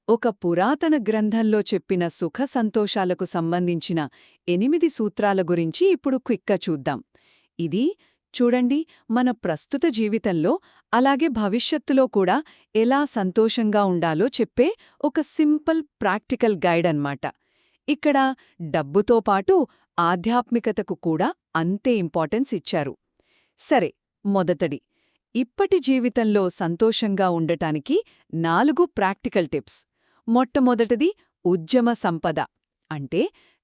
ఒక పురాతన గ్రంథంలో చెప్పిన సుఖ సంతోషాలకు సంబంధించిన 8 సూత్రాల గురించి ఇప్పుడు క్విక్గా చూద్దాం. ఇది చూడండి, మన ప్రస్తుత జీవితంలో అలాగే భవిష్యత్తులో కూడా ఎలా సంతోషంగా ఉండాలో చెప్పే ఒక సింపుల్ ప్రాక్టికల్ గైడ్ అన్నమాట. ఇక్కడ డబ్బుతో పాటు ఆధ్యాత్మికతకు కూడా అంతే ఇంపార్టెన్స్ ఇచ్చారు. సరే, మొదటది ఇప్పటి జీవితంలో సంతోషంగా ఉండటానికి 4 ప్రాక్టికల్ టిప్స్. మొట్టమొదటిది ఉద్యమ సంపద. అంటే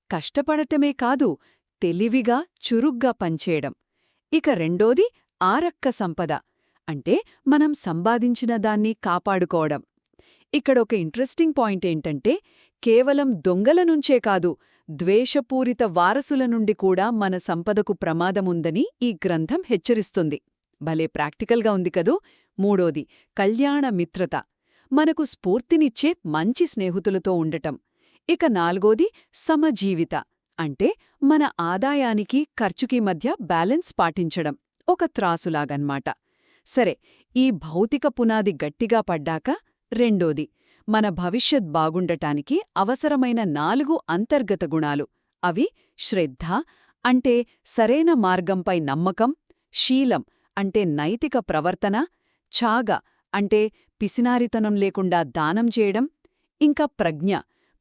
కష్టపడటమే కాదు, తెలివిగా చురుగ్గా పనిచేయడం. ఇక రెండోది ఆరక్క సంపద. అంటే మనం సంపాదించిన దాన్ని కాపాడుకోవడం. ఇక్కడొక ఇంట్రెస్టింగ్ పాయింట్ ఏంటంటే, కేవలం దొంగల నుంచే కాదు, ద్వేషపూరిత వారసుల నుండి కూడా మన సంపదకు ప్రమాదముందని ఈ గ్రంథం హెచ్చరిస్తుంది. భలే ప్రాక్టికల్గా ఉంది కదూ. మూడోది కళ్యాణ మిత్రత. మనకు స్ఫూర్తినిచ్చే మంచి స్నేహితులతో ఉండటం. ఇక నాలుగోది సమజీవిత. అంటే మన ఆదాయానికి ఖర్చుకి మధ్య బ్యాలెన్స్ పాటించడం, ఒక త్రాసులాగన్మాట. సరే, ఈ భౌతిక పునాది గట్టిగా పడ్డాక రెండోది మన భవిష్యత్ బాగుండటానికి అవసరమైన 4 అంతర్గత గుణాలు. అవి శ్రద్ధ అంటే సరైన మార్గంపై నమ్మకం, శీలం అంటే నైతిక ప్రవర్తన, ఛాగ అంటే పిసినారితనం లేకుండా దానం చేయడం, ఇంకా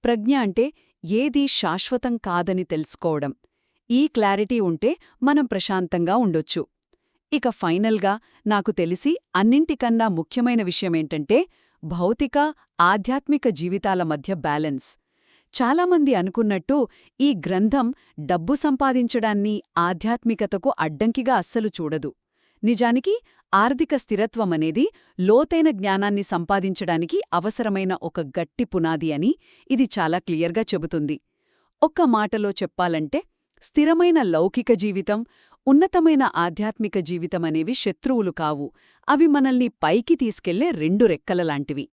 ప్రజ్ఞ అంటే ఏదీ శాశ్వతం కాదని తెలుసుకోవడం. ఈ క్లారిటీ ఉంటే మనం ప్రశాంతంగా ఉండొచ్చు. ఇక ఫైనల్గా నాకు తెలిసి అన్నింటికన్నా ముఖ్యమైన విషయమేంటంటే భౌతిక, ఆధ్యాత్మిక జీవితాల మధ్య బ్యాలెన్స్. చాలామంది అనుకున్నట్టు ఈ గ్రంథం డబ్బు సంపాదించడాన్ని ఆధ్యాత్మికతకు అడ్డంకిగా అస్సలు చూడదు. నిజానికి ఆర్థిక స్థిరత్వమనేది లోతైన జ్ఞానాన్ని సంపాదించడానికి అవసరమైన ఒక గట్టి పునాది అని ఇది చాలా క్లియర్గా చెబుతుంది. ఒక్క మాటలో చెప్పాలంటే, స్థిరమైన లౌకిక జీవితం, ఉన్నతమైన ఆధ్యాత్మిక జీవితమనేవి శత్రువులు కావు. అవి మనల్ని పైకి తీసుకెళ్లే 2 రెక్కలలాంటివి.